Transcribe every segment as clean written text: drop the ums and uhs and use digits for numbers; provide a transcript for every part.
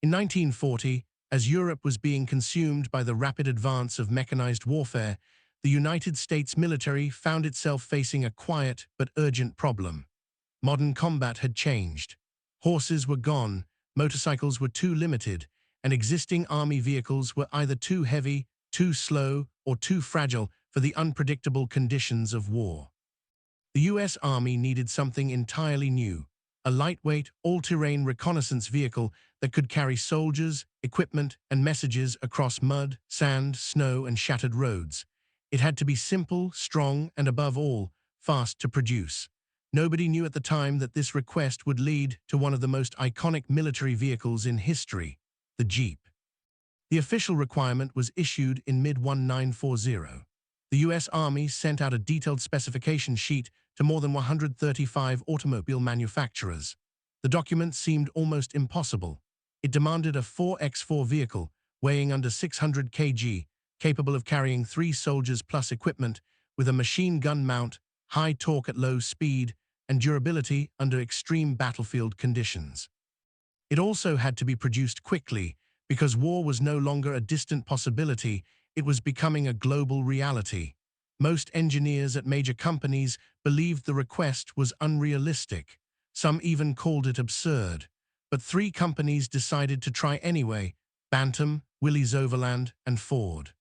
In 1940, as Europe was being consumed by the rapid advance of mechanized warfare, the United States military found itself facing a quiet but urgent problem. Modern combat had changed. Horses were gone, motorcycles were too limited, and existing army vehicles were either too heavy, too slow, or too fragile for the unpredictable conditions of war. The U.S. Army needed something entirely new, a lightweight, all-terrain reconnaissance vehicle that could carry soldiers, equipment, and messages across mud, sand, snow, and shattered roads. It had to be simple, strong, and above all, fast to produce. Nobody knew at the time that this request would lead to one of the most iconic military vehicles in history, the Jeep. The official requirement was issued in mid-1940. The U.S. Army sent out a detailed specification sheet to more than 135 automobile manufacturers. The document seemed almost impossible. It demanded a 4x4 vehicle, weighing under 600 kg, capable of carrying 3 soldiers plus equipment, with a machine gun mount, high torque at low speed, and durability under extreme battlefield conditions. It also had to be produced quickly, because war was no longer a distant possibility, it was becoming a global reality. Most engineers at major companies believed the request was unrealistic. Some even called it absurd. But 3 companies decided to try anyway: Bantam, Willys-Overland, and Ford.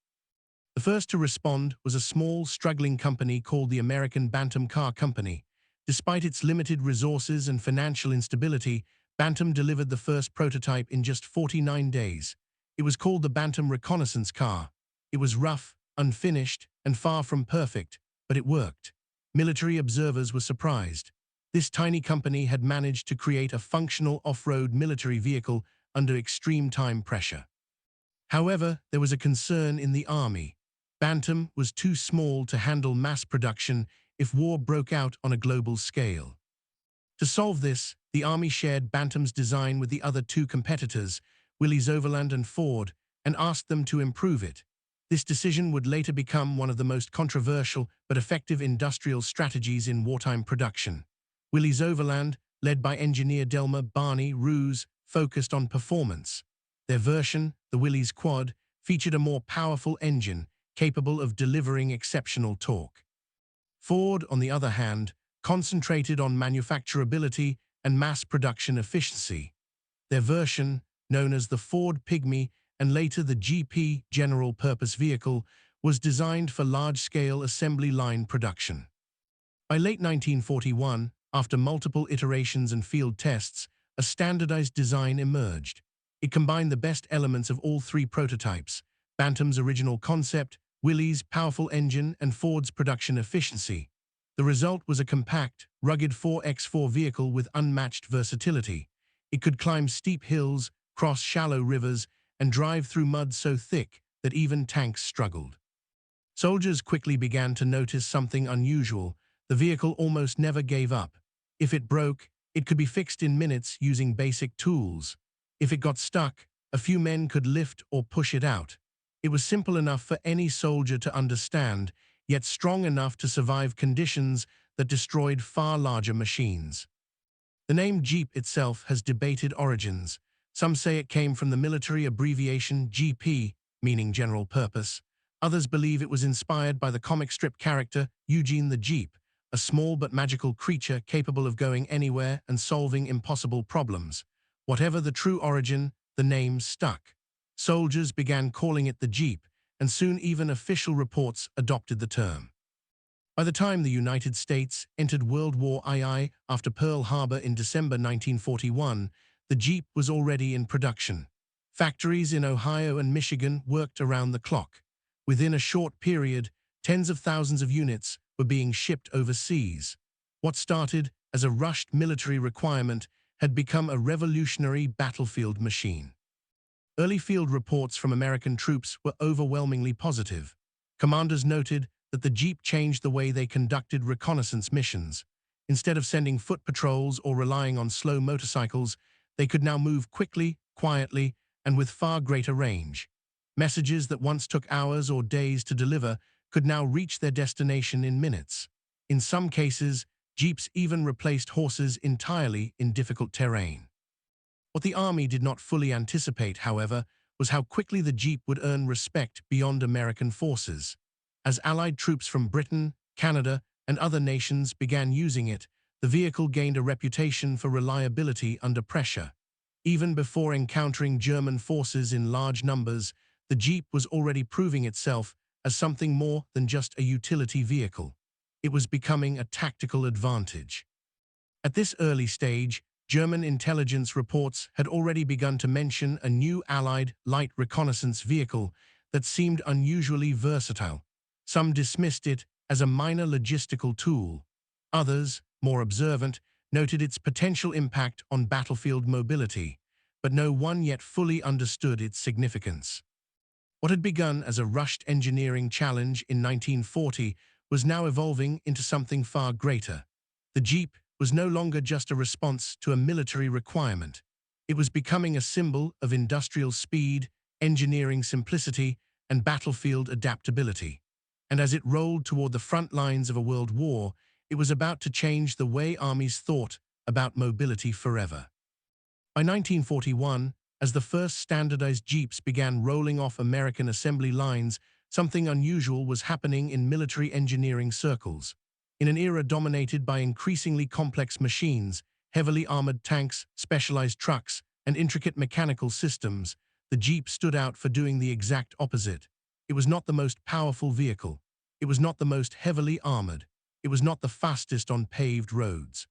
The first to respond was a small, struggling company called the American Bantam Car Company. Despite its limited resources and financial instability, Bantam delivered the first prototype in just 49 days. It was called the Bantam Reconnaissance Car. It was rough, unfinished, and far from perfect, but it worked. Military observers were surprised. This tiny company had managed to create a functional off-road military vehicle under extreme time pressure. However, there was a concern in the army. Bantam was too small to handle mass production if war broke out on a global scale. To solve this, the army shared Bantam's design with the other 2 competitors, Willys-Overland and Ford, and asked them to improve it. This decision would later become one of the most controversial but effective industrial strategies in wartime production. Willys-Overland, led by engineer Delmer Barney Roos, focused on performance. Their version, the Willys Quad, featured a more powerful engine capable of delivering exceptional torque. Ford, on the other hand, concentrated on manufacturability and mass production efficiency. Their version, known as the Ford Pygmy and later the GP General Purpose Vehicle, was designed for large-scale assembly line production. By late 1941, after multiple iterations and field tests, a standardized design emerged. It combined the best elements of all 3 prototypes: Bantam's original concept, Willys' powerful engine, and Ford's production efficiency. The result was a compact, rugged 4x4 vehicle with unmatched versatility. It could climb steep hills, cross shallow rivers, and drive through mud so thick that even tanks struggled. Soldiers quickly began to notice something unusual. The vehicle almost never gave up. If it broke, it could be fixed in minutes using basic tools. If it got stuck, a few men could lift or push it out. It was simple enough for any soldier to understand, yet strong enough to survive conditions that destroyed far larger machines. The name Jeep itself has debated origins. Some say it came from the military abbreviation GP, meaning General Purpose. Others believe it was inspired by the comic strip character Eugene the Jeep, a small but magical creature capable of going anywhere and solving impossible problems. Whatever the true origin, the name stuck. Soldiers began calling it the Jeep, and soon even official reports adopted the term. By the time the United States entered World War II after Pearl Harbor in December 1941, the Jeep was already in production. Factories in Ohio and Michigan worked around the clock. Within a short period, tens of thousands of units were being shipped overseas. What started as a rushed military requirement had become a revolutionary battlefield machine. Early field reports from American troops were overwhelmingly positive. Commanders noted that the Jeep changed the way they conducted reconnaissance missions. Instead of sending foot patrols or relying on slow motorcycles, they could now move quickly, quietly, and with far greater range. Messages that once took hours or days to deliver could now reach their destination in minutes. In some cases, Jeeps even replaced horses entirely in difficult terrain. What the Army did not fully anticipate, however, was how quickly the Jeep would earn respect beyond American forces. As Allied troops from Britain, Canada, and other nations began using it, the vehicle gained a reputation for reliability under pressure. Even before encountering German forces in large numbers, the Jeep was already proving itself as something more than just a utility vehicle. It was becoming a tactical advantage. At this early stage, German intelligence reports had already begun to mention a new Allied light reconnaissance vehicle that seemed unusually versatile. Some dismissed it as a minor logistical tool. Others, more observant, noted its potential impact on battlefield mobility, but no one yet fully understood its significance. What had begun as a rushed engineering challenge in 1940 was now evolving into something far greater. The Jeep was no longer just a response to a military requirement. It was becoming a symbol of industrial speed, engineering simplicity, and battlefield adaptability. And as it rolled toward the front lines of a world war, it was about to change the way armies thought about mobility forever. By 1941, as the first standardized Jeeps began rolling off American assembly lines, something unusual was happening in military engineering circles. In an era dominated by increasingly complex machines, heavily armored tanks, specialized trucks, and intricate mechanical systems, the Jeep stood out for doing the exact opposite. It was not the most powerful vehicle. It was not the most heavily armored. It was not the fastest on paved roads.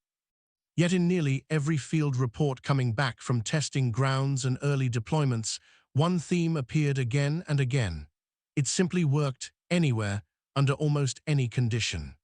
Yet in nearly every field report coming back from testing grounds and early deployments, one theme appeared again and again. It simply worked anywhere, under almost any condition.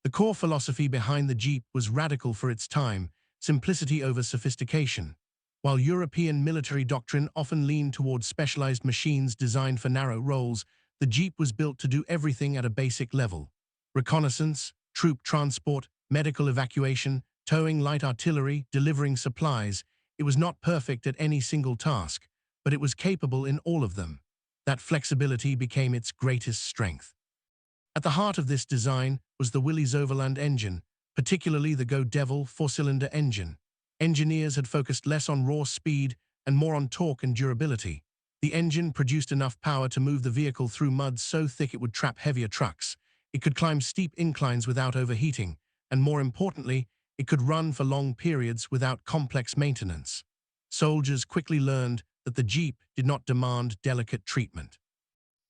The core philosophy behind the Jeep was radical for its time, simplicity over sophistication. While European military doctrine often leaned towards specialized machines designed for narrow roles, the Jeep was built to do everything at a basic level. Reconnaissance, troop transport, medical evacuation, towing light artillery, delivering supplies. It was not perfect at any single task, but it was capable in all of them. That flexibility became its greatest strength. At the heart of this design was the Willys-Overland engine, particularly the Go Devil four-cylinder engine. Engineers had focused less on raw speed and more on torque and durability. The engine produced enough power to move the vehicle through mud so thick it would trap heavier trucks. It could climb steep inclines without overheating, and more importantly, it could run for long periods without complex maintenance. Soldiers quickly learned that the Jeep did not demand delicate treatment.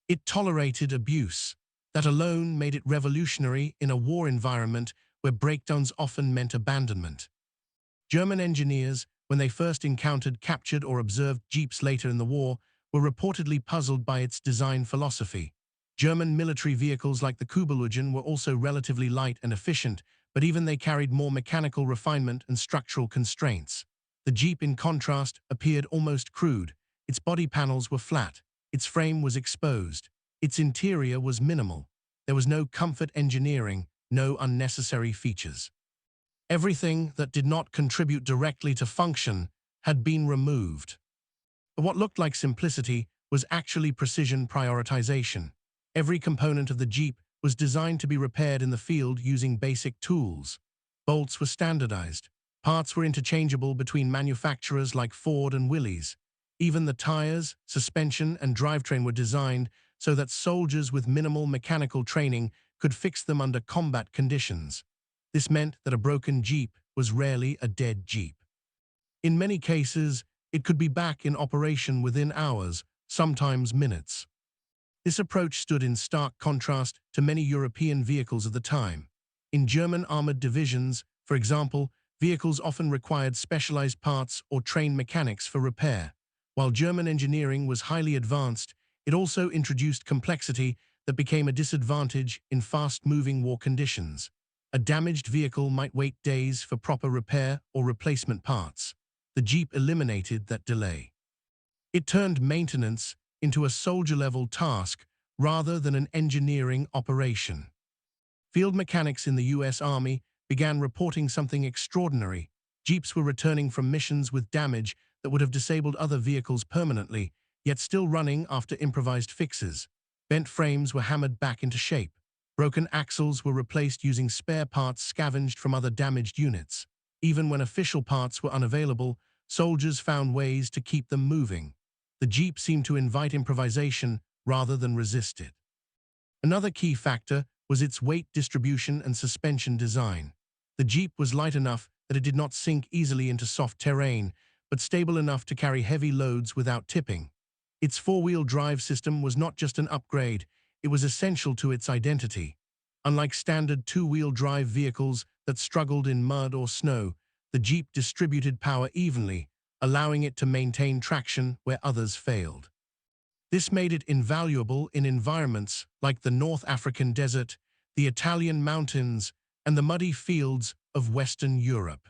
It tolerated abuse. That alone made it revolutionary in a war environment where breakdowns often meant abandonment. German engineers, when they first encountered, captured, or observed Jeeps later in the war, were reportedly puzzled by its design philosophy. German military vehicles like the Kugelwagen were also relatively light and efficient, but even they carried more mechanical refinement and structural constraints. The Jeep, in contrast, appeared almost crude. Its body panels were flat. Its frame was exposed. Its interior was minimal. There was no comfort engineering, no unnecessary features. Everything that did not contribute directly to function had been removed. But what looked like simplicity was actually precision prioritization. Every component of the Jeep was designed to be repaired in the field using basic tools. Bolts were standardized. Parts were interchangeable between manufacturers like Ford and Willys. Even the tires, suspension, and drivetrain were designed so that soldiers with minimal mechanical training could fix them under combat conditions. This meant that a broken Jeep was rarely a dead Jeep. In many cases, it could be back in operation within hours, sometimes minutes. This approach stood in stark contrast to many European vehicles of the time. In German armored divisions, for example, vehicles often required specialized parts or trained mechanics for repair. While German engineering was highly advanced, it also introduced complexity that became a disadvantage in fast-moving war conditions. A damaged vehicle might wait days for proper repair or replacement parts. The Jeep eliminated that delay. It turned maintenance into a soldier-level task rather than an engineering operation. Field mechanics in the U.S. Army began reporting something extraordinary. Jeeps were returning from missions with damage that would have disabled other vehicles permanently, yet still running after improvised fixes. Bent frames were hammered back into shape. Broken axles were replaced using spare parts scavenged from other damaged units. Even when official parts were unavailable, soldiers found ways to keep them moving. The Jeep seemed to invite improvisation rather than resist it. Another key factor was its weight distribution and suspension design. The Jeep was light enough that it did not sink easily into soft terrain, but stable enough to carry heavy loads without tipping. Its four-wheel drive system was not just an upgrade, it was essential to its identity. Unlike standard two-wheel drive vehicles that struggled in mud or snow, the Jeep distributed power evenly, allowing it to maintain traction where others failed. This made it invaluable in environments like the North African desert, the Italian mountains, and the muddy fields of Western Europe.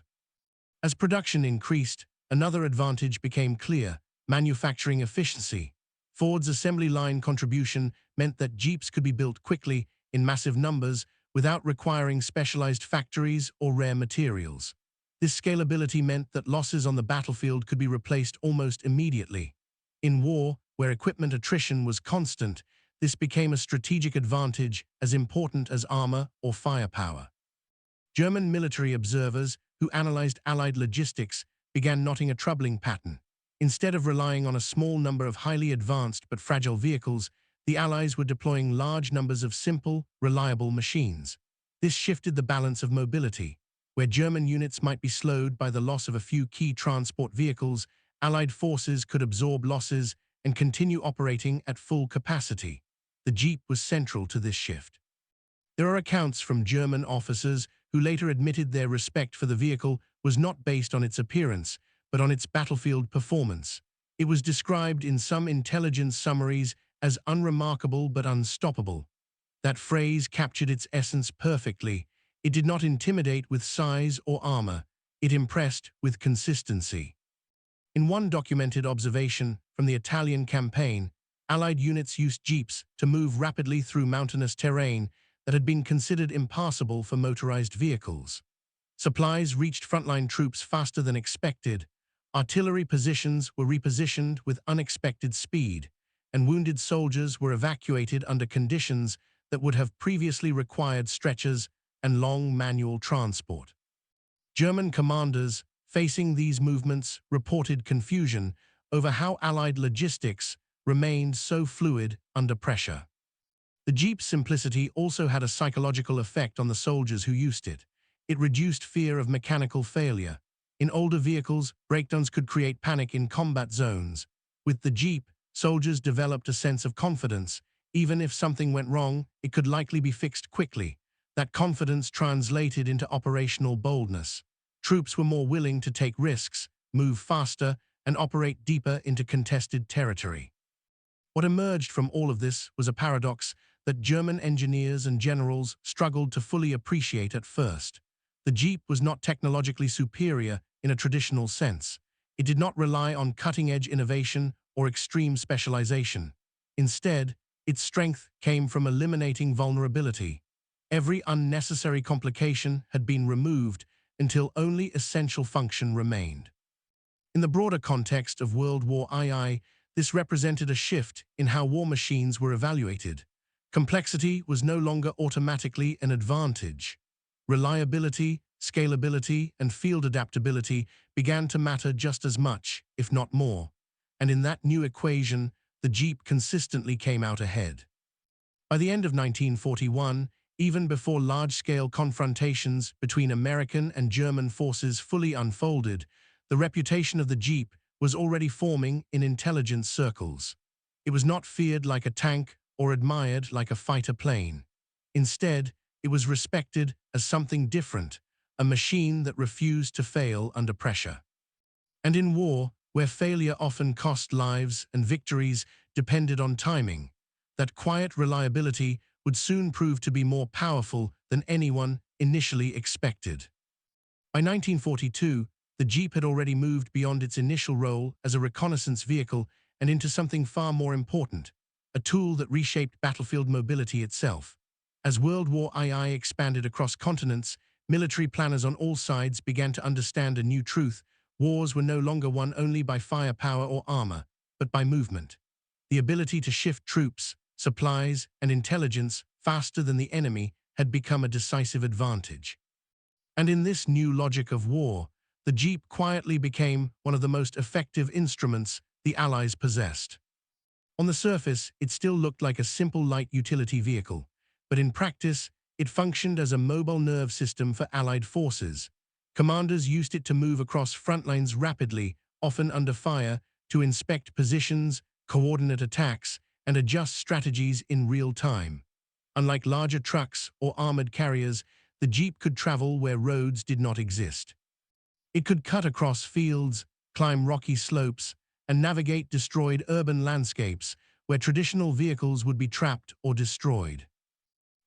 As production increased, another advantage became clear: manufacturing efficiency. Ford's assembly line contribution meant that Jeeps could be built quickly, in massive numbers, without requiring specialized factories or rare materials. This scalability meant that losses on the battlefield could be replaced almost immediately. In war, where equipment attrition was constant, this became a strategic advantage as important as armor or firepower. German military observers who analyzed Allied logistics began noting a troubling pattern. Instead of relying on a small number of highly advanced but fragile vehicles, the Allies were deploying large numbers of simple, reliable machines. This shifted the balance of mobility. Where German units might be slowed by the loss of a few key transport vehicles, Allied forces could absorb losses and continue operating at full capacity. The Jeep was central to this shift. There are accounts from German officers who later admitted their respect for the vehicle was not based on its appearance, but on its battlefield performance. It was described in some intelligence summaries as unremarkable but unstoppable. That phrase captured its essence perfectly. It did not intimidate with size or armor. It impressed with consistency. In one documented observation from the Italian campaign, Allied units used Jeeps to move rapidly through mountainous terrain that had been considered impassable for motorized vehicles. Supplies reached frontline troops faster than expected, artillery positions were repositioned with unexpected speed, and wounded soldiers were evacuated under conditions that would have previously required stretchers and long manual transport. German commanders facing these movements reported confusion over how Allied logistics remained so fluid under pressure. The Jeep's simplicity also had a psychological effect on the soldiers who used it. It reduced fear of mechanical failure. In older vehicles, breakdowns could create panic in combat zones. With the Jeep, soldiers developed a sense of confidence. Even if something went wrong, it could likely be fixed quickly. That confidence translated into operational boldness. Troops were more willing to take risks, move faster, and operate deeper into contested territory. What emerged from all of this was a paradox that German engineers and generals struggled to fully appreciate at first. The Jeep was not technologically superior in a traditional sense. It did not rely on cutting-edge innovation or extreme specialization. Instead, its strength came from eliminating vulnerability. Every unnecessary complication had been removed until only essential function remained. In the broader context of World War II, this represented a shift in how war machines were evaluated. Complexity was no longer automatically an advantage. Reliability, scalability, and field adaptability began to matter just as much, if not more. And in that new equation, the Jeep consistently came out ahead. By the end of 1941, even before large-scale confrontations between American and German forces fully unfolded, the reputation of the Jeep was already forming in intelligence circles. It was not feared like a tank or admired like a fighter plane. Instead, it was respected as something different, a machine that refused to fail under pressure. And in war, where failure often cost lives and victories depended on timing, that quiet reliability would soon prove to be more powerful than anyone initially expected. By 1942, the Jeep had already moved beyond its initial role as a reconnaissance vehicle and into something far more important, a tool that reshaped battlefield mobility itself. As World War II expanded across continents, military planners on all sides began to understand a new truth: wars were no longer won only by firepower or armor, but by movement. The ability to shift troops, supplies, and intelligence faster than the enemy had become a decisive advantage. And in this new logic of war, the Jeep quietly became one of the most effective instruments the Allies possessed. On the surface, it still looked like a simple light utility vehicle, but in practice, it functioned as a mobile nerve system for Allied forces. Commanders used it to move across front lines rapidly, often under fire, to inspect positions, coordinate attacks, and adjust strategies in real time. Unlike larger trucks or armored carriers, the Jeep could travel where roads did not exist. It could cut across fields, climb rocky slopes, and navigate destroyed urban landscapes where traditional vehicles would be trapped or destroyed.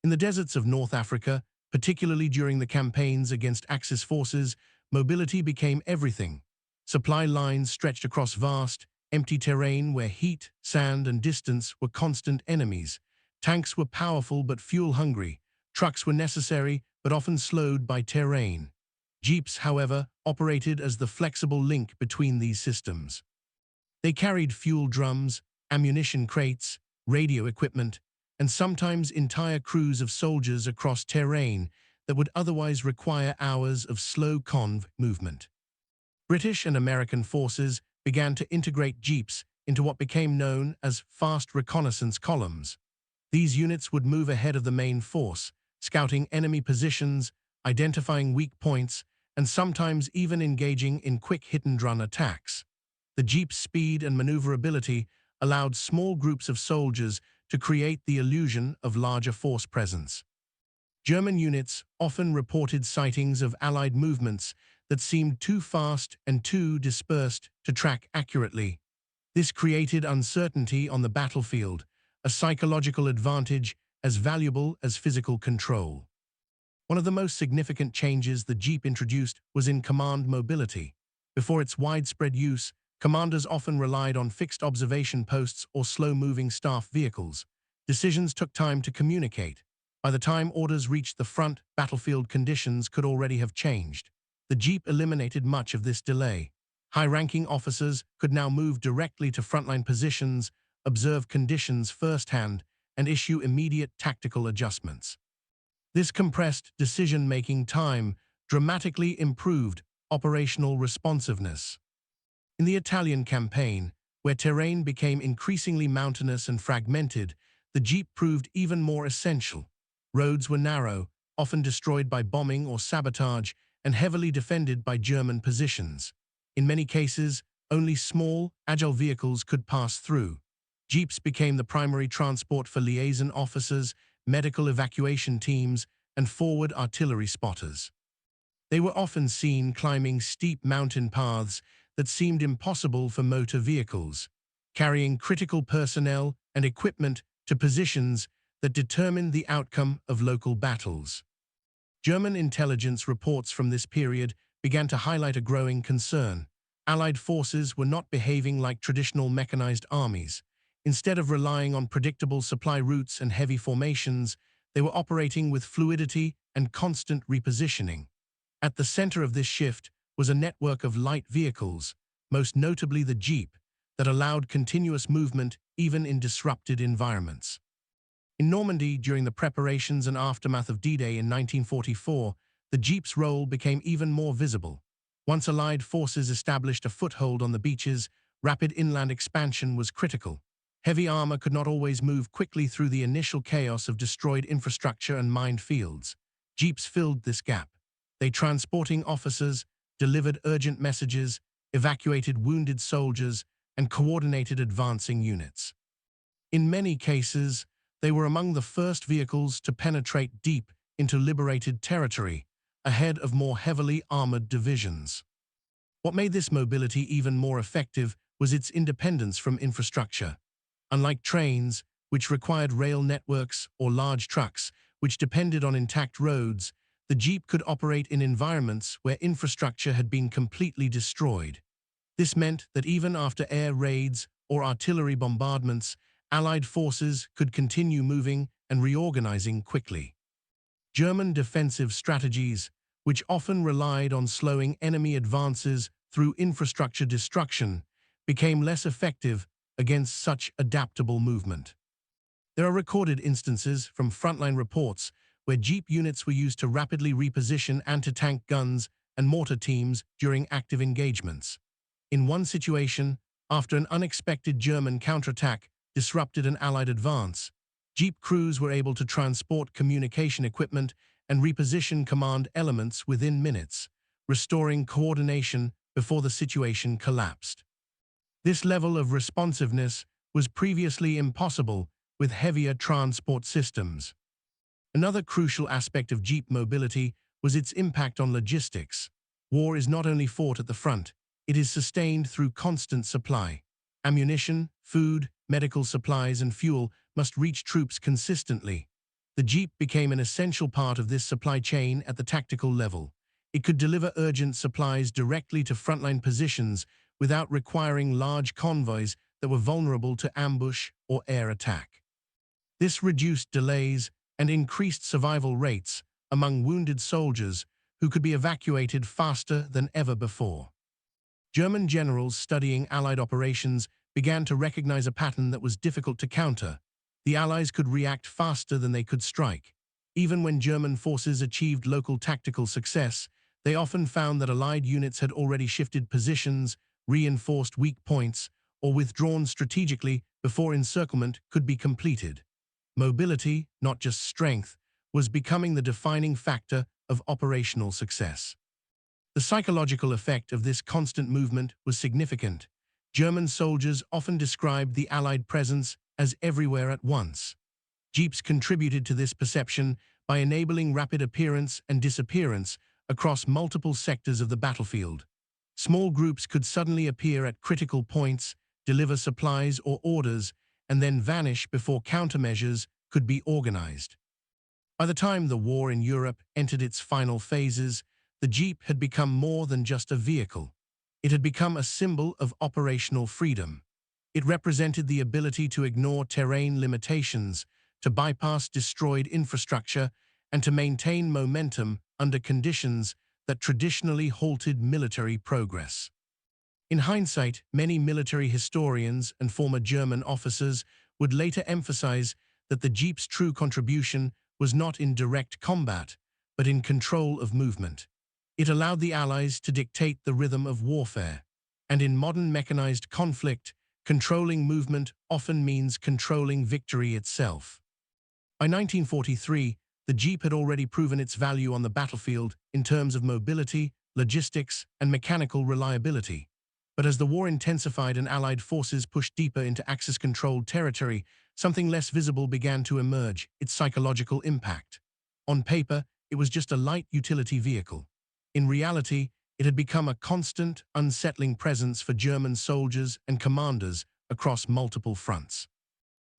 In the deserts of North Africa, particularly during the campaigns against Axis forces, mobility became everything. Supply lines stretched across vast, empty terrain where heat, sand, and distance were constant enemies. Tanks were powerful but fuel-hungry. Trucks were necessary but often slowed by terrain. Jeeps, however, operated as the flexible link between these systems. They carried fuel drums, ammunition crates, radio equipment, and sometimes entire crews of soldiers across terrain that would otherwise require hours of slow convoy movement. British and American forces began to integrate Jeeps into what became known as fast reconnaissance columns. These units would move ahead of the main force, scouting enemy positions, identifying weak points, and sometimes even engaging in quick hit-and-run attacks. The Jeep's speed and maneuverability allowed small groups of soldiers to create the illusion of larger force presence. German units often reported sightings of Allied movements that seemed too fast and too dispersed to track accurately. This created uncertainty on the battlefield, a psychological advantage as valuable as physical control. One of the most significant changes the Jeep introduced was in command mobility. Before its widespread use, commanders often relied on fixed observation posts or slow-moving staff vehicles. Decisions took time to communicate. By the time orders reached the front, battlefield conditions could already have changed. The Jeep eliminated much of this delay. High-ranking officers could now move directly to frontline positions, observe conditions firsthand, and issue immediate tactical adjustments. This compressed decision-making time dramatically improved operational responsiveness. In the Italian campaign, where terrain became increasingly mountainous and fragmented, the Jeep proved even more essential. Roads were narrow, often destroyed by bombing or sabotage, and heavily defended by German positions. In many cases, only small, agile vehicles could pass through. Jeeps became the primary transport for liaison officers, medical evacuation teams, and forward artillery spotters. They were often seen climbing steep mountain paths that seemed impossible for motor vehicles, carrying critical personnel and equipment to positions that determined the outcome of local battles. German intelligence reports from this period began to highlight a growing concern. Allied forces were not behaving like traditional mechanized armies. Instead of relying on predictable supply routes and heavy formations, they were operating with fluidity and constant repositioning. At the center of this shift was a network of light vehicles, most notably the Jeep, that allowed continuous movement even in disrupted environments. In Normandy, during the preparations and aftermath of D-Day in 1944, the Jeep's role became even more visible. Once Allied forces established a foothold on the beaches, rapid inland expansion was critical. Heavy armor could not always move quickly through the initial chaos of destroyed infrastructure and mined fields. Jeeps filled this gap. They transporting officers, delivered urgent messages, evacuated wounded soldiers, and coordinated advancing units. In many cases, they were among the first vehicles to penetrate deep into liberated territory, ahead of more heavily armored divisions. What made this mobility even more effective was its independence from infrastructure. Unlike trains, which required rail networks, or large trucks, which depended on intact roads, the Jeep could operate in environments where infrastructure had been completely destroyed. This meant that even after air raids or artillery bombardments, Allied forces could continue moving and reorganizing quickly. German defensive strategies, which often relied on slowing enemy advances through infrastructure destruction, became less effective against such adaptable movement. There are recorded instances from frontline reports where Jeep units were used to rapidly reposition anti-tank guns and mortar teams during active engagements. In one situation, after an unexpected German counterattack disrupted an Allied advance, Jeep crews were able to transport communication equipment and reposition command elements within minutes, restoring coordination before the situation collapsed. This level of responsiveness was previously impossible with heavier transport systems. Another crucial aspect of Jeep mobility was its impact on logistics. War is not only fought at the front, it is sustained through constant supply. Ammunition, food, medical supplies, and fuel must reach troops consistently. The Jeep became an essential part of this supply chain at the tactical level. It could deliver urgent supplies directly to frontline positions without requiring large convoys that were vulnerable to ambush or air attack. This reduced delays and increased survival rates among wounded soldiers who could be evacuated faster than ever before. German generals studying Allied operations began to recognize a pattern that was difficult to counter. The Allies could react faster than they could strike. Even when German forces achieved local tactical success, they often found that Allied units had already shifted positions, reinforced weak points, or withdrawn strategically before encirclement could be completed. Mobility, not just strength, was becoming the defining factor of operational success. The psychological effect of this constant movement was significant. German soldiers often described the Allied presence as everywhere at once. Jeeps contributed to this perception by enabling rapid appearance and disappearance across multiple sectors of the battlefield. Small groups could suddenly appear at critical points, deliver supplies or orders, and then vanish before countermeasures could be organized. By the time the war in Europe entered its final phases, the Jeep had become more than just a vehicle. It had become a symbol of operational freedom. It represented the ability to ignore terrain limitations, to bypass destroyed infrastructure, and to maintain momentum under conditions that traditionally halted military progress. In hindsight, many military historians and former German officers would later emphasize that the Jeep's true contribution was not in direct combat, but in control of movement. It allowed the Allies to dictate the rhythm of warfare. And in modern mechanized conflict, controlling movement often means controlling victory itself. By 1943, the Jeep had already proven its value on the battlefield in terms of mobility, logistics, and mechanical reliability. But as the war intensified and Allied forces pushed deeper into Axis-controlled territory, something less visible began to emerge: its psychological impact. On paper, it was just a light utility vehicle. In reality, it had become a constant, unsettling presence for German soldiers and commanders across multiple fronts.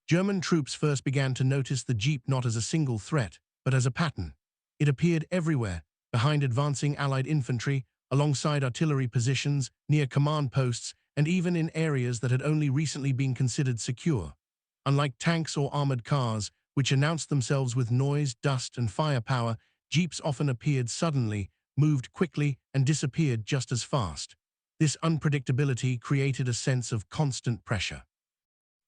German troops first began to notice the Jeep not as a single threat, but as a pattern. It appeared everywhere, behind advancing Allied infantry, alongside artillery positions, near command posts, and even in areas that had only recently been considered secure. Unlike tanks or armored cars, which announced themselves with noise, dust, and firepower, Jeeps often appeared suddenly, moved quickly, and disappeared just as fast. This unpredictability created a sense of constant pressure.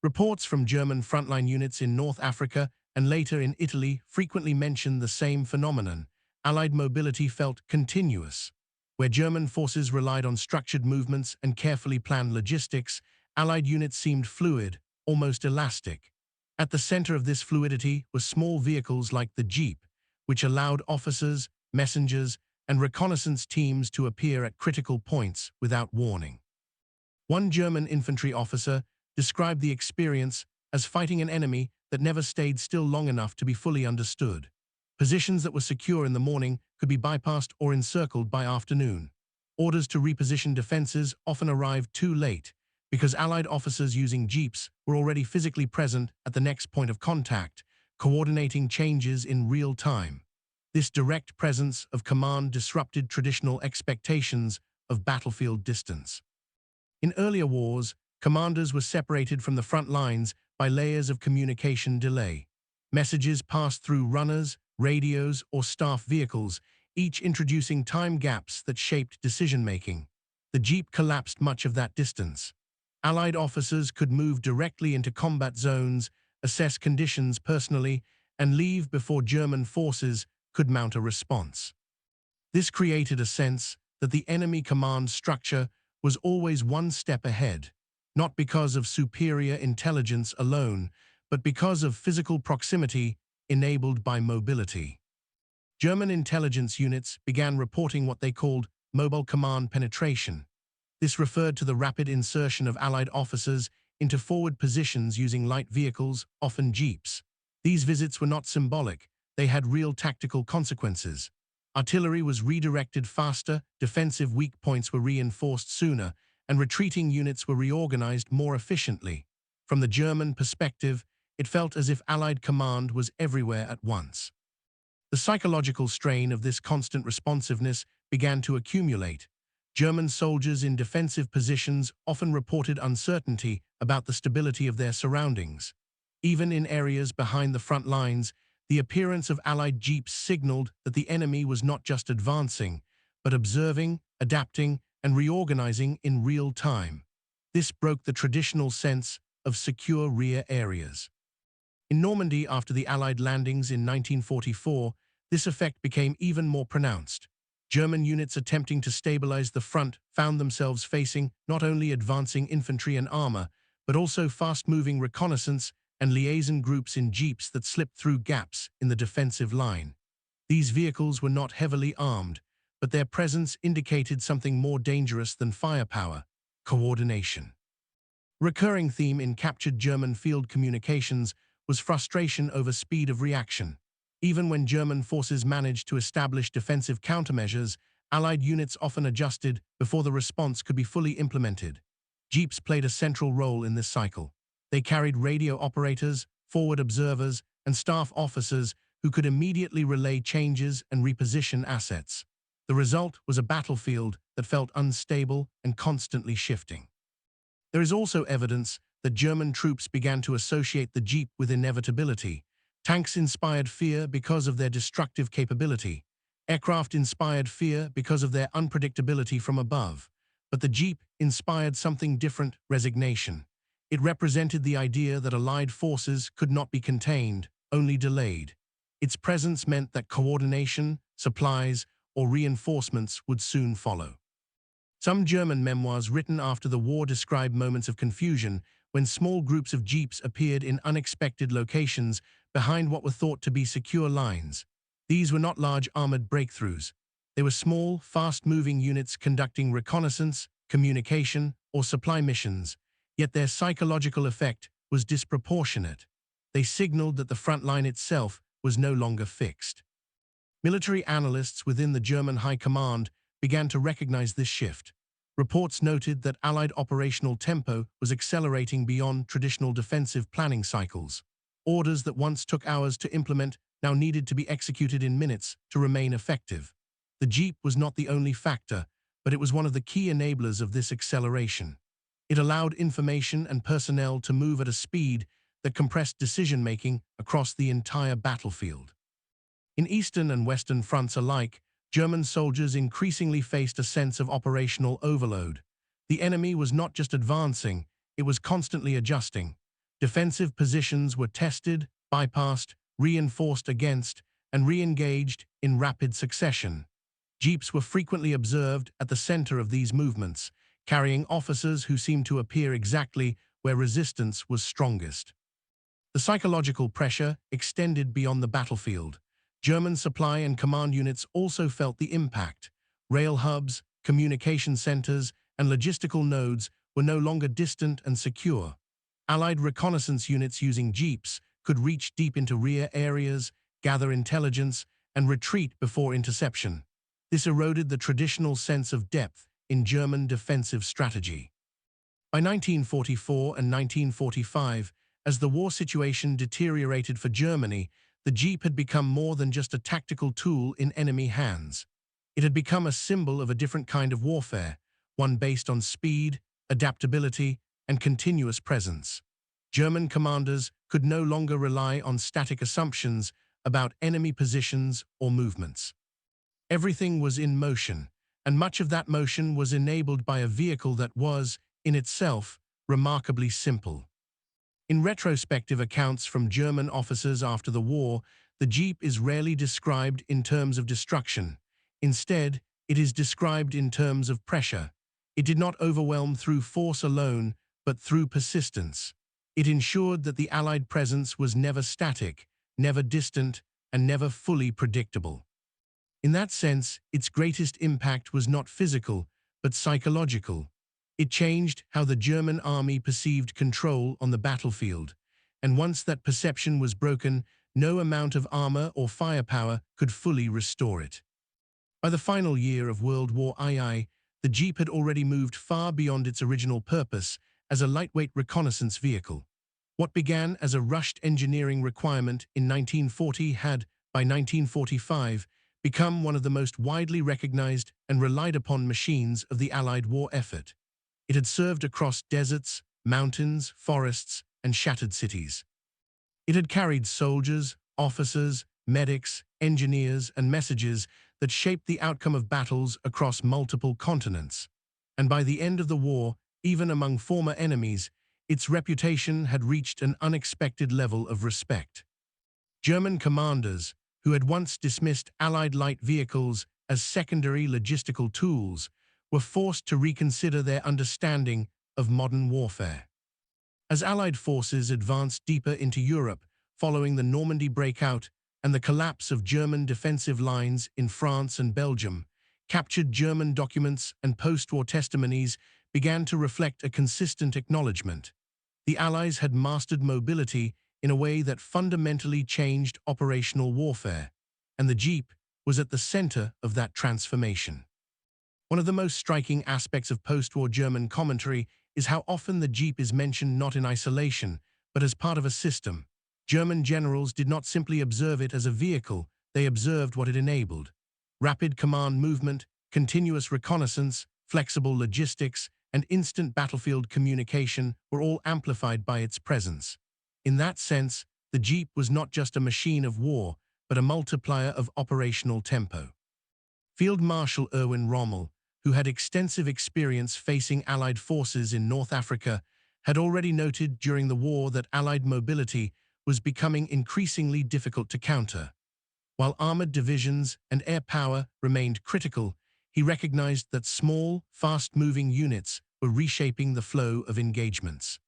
Reports from German frontline units in North Africa and later in Italy frequently mentioned the same phenomenon. Allied mobility felt continuous. Where German forces relied on structured movements and carefully planned logistics, Allied units seemed fluid, almost elastic. At the center of this fluidity were small vehicles like the Jeep, which allowed officers, messengers, and reconnaissance teams to appear at critical points without warning. One German infantry officer described the experience as fighting an enemy that never stayed still long enough to be fully understood. Positions that were secure in the morning could be bypassed or encircled by afternoon. Orders to reposition defenses often arrived too late, because Allied officers using Jeeps were already physically present at the next point of contact, coordinating changes in real time. This direct presence of command disrupted traditional expectations of battlefield distance. In earlier wars, commanders were separated from the front lines by layers of communication delay. Messages passed through runners, radios, or staff vehicles, each introducing time gaps that shaped decision-making. The Jeep collapsed much of that distance. Allied officers could move directly into combat zones, assess conditions personally, and leave before German forces could mount a response. This created a sense that the enemy command structure was always one step ahead, not because of superior intelligence alone, but because of physical proximity enabled by mobility. German intelligence units began reporting what they called mobile command penetration. This referred to the rapid insertion of Allied officers into forward positions using light vehicles, often jeeps. These visits were not symbolic, they had real tactical consequences. Artillery was redirected faster, defensive weak points were reinforced sooner, and retreating units were reorganized more efficiently. From the German perspective, it felt as if Allied command was everywhere at once. The psychological strain of this constant responsiveness began to accumulate. German soldiers in defensive positions often reported uncertainty about the stability of their surroundings. Even in areas behind the front lines, the appearance of Allied jeeps signaled that the enemy was not just advancing, but observing, adapting, and reorganizing in real time. This broke the traditional sense of secure rear areas. In Normandy, after the Allied landings in 1944, this effect became even more pronounced. German units attempting to stabilize the front found themselves facing not only advancing infantry and armor, but also fast-moving reconnaissance and liaison groups in jeeps that slipped through gaps in the defensive line. These vehicles were not heavily armed, but their presence indicated something more dangerous than firepower: coordination. A recurring theme in captured German field communications was frustration over speed of reaction. Even when German forces managed to establish defensive countermeasures, Allied units often adjusted before the response could be fully implemented. Jeeps played a central role in this cycle. They carried radio operators, forward observers, and staff officers who could immediately relay changes and reposition assets. The result was a battlefield that felt unstable and constantly shifting. There is also evidence that German troops began to associate the jeep with inevitability. Tanks inspired fear because of their destructive capability. Aircraft inspired fear because of their unpredictability from above. But the jeep inspired something different: resignation. It represented the idea that Allied forces could not be contained, only delayed. Its presence meant that coordination, supplies, or reinforcements would soon follow. Some German memoirs written after the war describe moments of confusion when small groups of jeeps appeared in unexpected locations behind what were thought to be secure lines. These were not large armored breakthroughs. They were small, fast-moving units conducting reconnaissance, communication, or supply missions, yet their psychological effect was disproportionate. They signaled that the front line itself was no longer fixed. Military analysts within the German High Command began to recognize this shift. Reports noted that Allied operational tempo was accelerating beyond traditional defensive planning cycles. Orders that once took hours to implement now needed to be executed in minutes to remain effective. The jeep was not the only factor, but it was one of the key enablers of this acceleration. It allowed information and personnel to move at a speed that compressed decision-making across the entire battlefield. In Eastern and Western fronts alike, German soldiers increasingly faced a sense of operational overload. The enemy was not just advancing, it was constantly adjusting. Defensive positions were tested, bypassed, reinforced against, and re-engaged in rapid succession. Jeeps were frequently observed at the center of these movements, carrying officers who seemed to appear exactly where resistance was strongest. The psychological pressure extended beyond the battlefield. German supply and command units also felt the impact. Rail hubs, communication centers, and logistical nodes were no longer distant and secure. Allied reconnaissance units using jeeps could reach deep into rear areas, gather intelligence, and retreat before interception. This eroded the traditional sense of depth in German defensive strategy. By 1944 and 1945, as the war situation deteriorated for Germany, the jeep had become more than just a tactical tool in enemy hands. It had become a symbol of a different kind of warfare, one based on speed, adaptability, and continuous presence. German commanders could no longer rely on static assumptions about enemy positions or movements. Everything was in motion, and much of that motion was enabled by a vehicle that was, in itself, remarkably simple. In retrospective accounts from German officers after the war, the jeep is rarely described in terms of destruction. Instead, it is described in terms of pressure. It did not overwhelm through force alone, but through persistence. It ensured that the Allied presence was never static, never distant, and never fully predictable. In that sense, its greatest impact was not physical, but psychological. It changed how the German army perceived control on the battlefield, and once that perception was broken, no amount of armor or firepower could fully restore it. By the final year of World War II, the Jeep had already moved far beyond its original purpose as a lightweight reconnaissance vehicle. What began as a rushed engineering requirement in 1940 had, by 1945, become one of the most widely recognized and relied upon machines of the Allied war effort. It had served across deserts, mountains, forests, and shattered cities. It had carried soldiers, officers, medics, engineers, and messages that shaped the outcome of battles across multiple continents. And by the end of the war, even among former enemies, its reputation had reached an unexpected level of respect. German commanders, who had once dismissed Allied light vehicles as secondary logistical tools, were forced to reconsider their understanding of modern warfare. As Allied forces advanced deeper into Europe following the Normandy breakout and the collapse of German defensive lines in France and Belgium, captured German documents and post-war testimonies began to reflect a consistent acknowledgement. The Allies had mastered mobility in a way that fundamentally changed operational warfare, and the Jeep was at the center of that transformation. One of the most striking aspects of post-war German commentary is how often the Jeep is mentioned not in isolation, but as part of a system. German generals did not simply observe it as a vehicle, they observed what it enabled. Rapid command movement, continuous reconnaissance, flexible logistics, and instant battlefield communication were all amplified by its presence. In that sense, the Jeep was not just a machine of war, but a multiplier of operational tempo. Field Marshal Erwin Rommel, who had extensive experience facing Allied forces in North Africa, had already noted during the war that Allied mobility was becoming increasingly difficult to counter. While armored divisions and air power remained critical, he recognized that small, fast-moving units were reshaping the flow of engagements.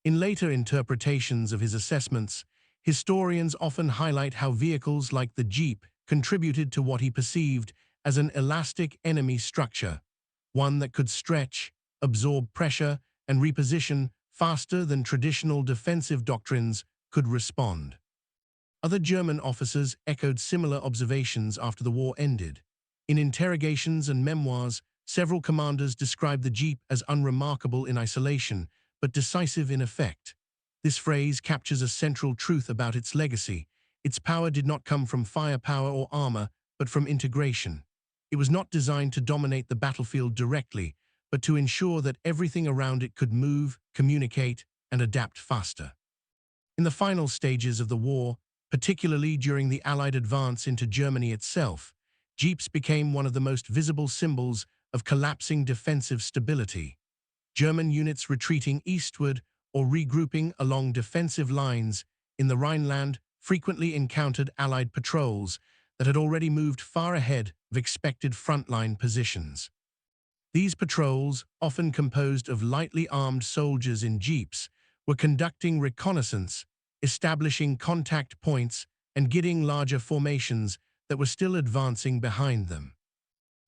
In later interpretations of his assessments, historians often highlight how vehicles like the Jeep contributed to what he perceived as an elastic enemy structure, one that could stretch, absorb pressure, and reposition faster than traditional defensive doctrines could respond. Other German officers echoed similar observations after the war ended. In interrogations and memoirs, several commanders described the Jeep as unremarkable in isolation, but decisive in effect. This phrase captures a central truth about its legacy. Its power did not come from firepower or armor, but from integration. It was not designed to dominate the battlefield directly, but to ensure that everything around it could move, communicate, and adapt faster. In the final stages of the war, particularly during the Allied advance into Germany itself, Jeeps became one of the most visible symbols of collapsing defensive stability. German units retreating eastward or regrouping along defensive lines in the Rhineland frequently encountered Allied patrols that had already moved far ahead of expected frontline positions. These patrols, often composed of lightly armed soldiers in jeeps, were conducting reconnaissance, establishing contact points, and guiding larger formations that were still advancing behind them.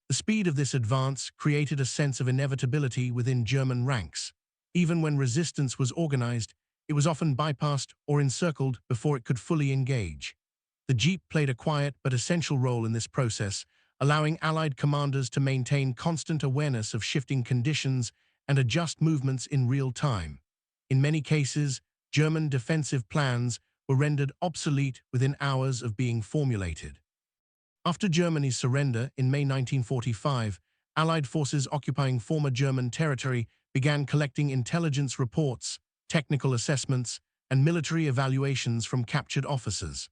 The speed of this advance created a sense of inevitability within German ranks. Even when resistance was organized, it was often bypassed or encircled before it could fully engage. The Jeep played a quiet but essential role in this process, allowing Allied commanders to maintain constant awareness of shifting conditions and adjust movements in real time. In many cases, German defensive plans were rendered obsolete within hours of being formulated. After Germany's surrender in May 1945, Allied forces occupying former German territory began collecting intelligence reports, technical assessments, and military evaluations from captured officers.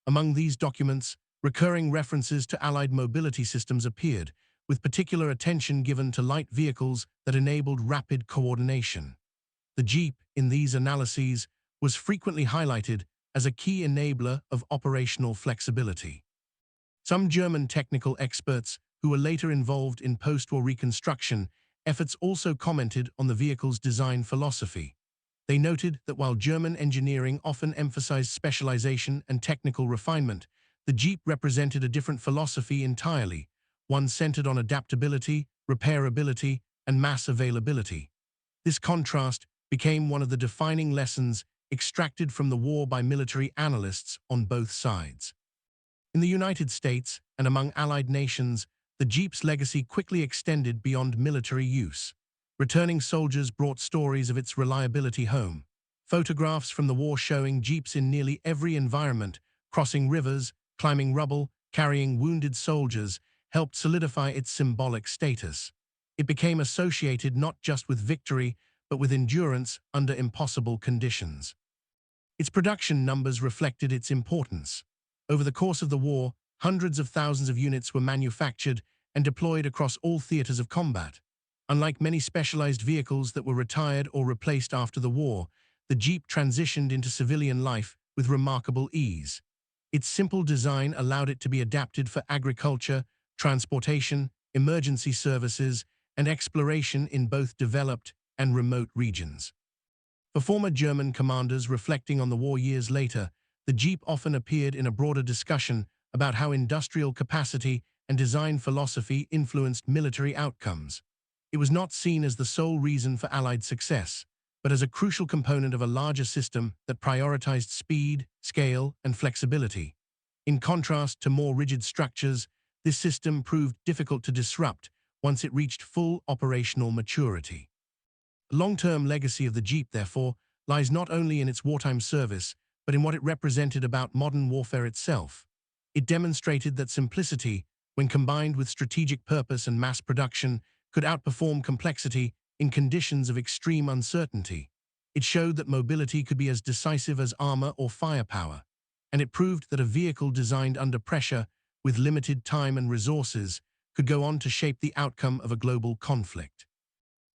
Among these documents, recurring references to Allied mobility systems appeared, with particular attention given to light vehicles that enabled rapid coordination. The Jeep, in these analyses, was frequently highlighted as a key enabler of operational flexibility. Some German technical experts who were later involved in post-war reconstruction efforts, also commented on the vehicle's design philosophy. They noted that while German engineering often emphasized specialization and technical refinement, the Jeep represented a different philosophy entirely, one centered on adaptability, repairability, and mass availability. This contrast became one of the defining lessons extracted from the war by military analysts on both sides. In the United States and among Allied nations, the Jeep's legacy quickly extended beyond military use. Returning soldiers brought stories of its reliability home. Photographs from the war showing Jeeps in nearly every environment, crossing rivers, climbing rubble, carrying wounded soldiers, helped solidify its symbolic status. It became associated not just with victory, but with endurance under impossible conditions. Its production numbers reflected its importance. Over the course of the war, hundreds of thousands of units were manufactured and deployed across all theaters of combat. Unlike many specialized vehicles that were retired or replaced after the war, the Jeep transitioned into civilian life with remarkable ease. Its simple design allowed it to be adapted for agriculture, transportation, emergency services, and exploration in both developed and remote regions. For former German commanders reflecting on the war years later, the Jeep often appeared in a broader discussion about how industrial capacity and design philosophy influenced military outcomes. It was not seen as the sole reason for Allied success, but as a crucial component of a larger system that prioritized speed, scale, and flexibility. In contrast to more rigid structures, this system proved difficult to disrupt once it reached full operational maturity. The long-term legacy of the Jeep, therefore, lies not only in its wartime service, but in what it represented about modern warfare itself. It demonstrated that simplicity, when combined with strategic purpose and mass production, could outperform complexity in conditions of extreme uncertainty. It showed that mobility could be as decisive as armor or firepower, and it proved that a vehicle designed under pressure, with limited time and resources, could go on to shape the outcome of a global conflict.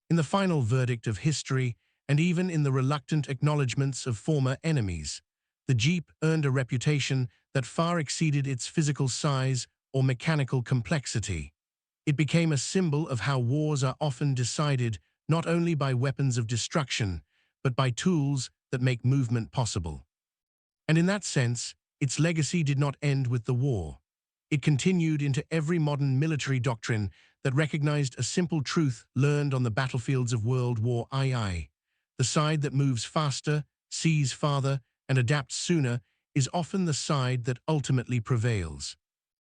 In the final verdict of history, and even in the reluctant acknowledgments of former enemies, the Jeep earned a reputation that far exceeded its physical size or mechanical complexity. It became a symbol of how wars are often decided not only by weapons of destruction, but by tools that make movement possible. And in that sense, its legacy did not end with the war. It continued into every modern military doctrine that recognized a simple truth learned on the battlefields of World War II. The side that moves faster, sees farther, and adapts sooner is often the side that ultimately prevails.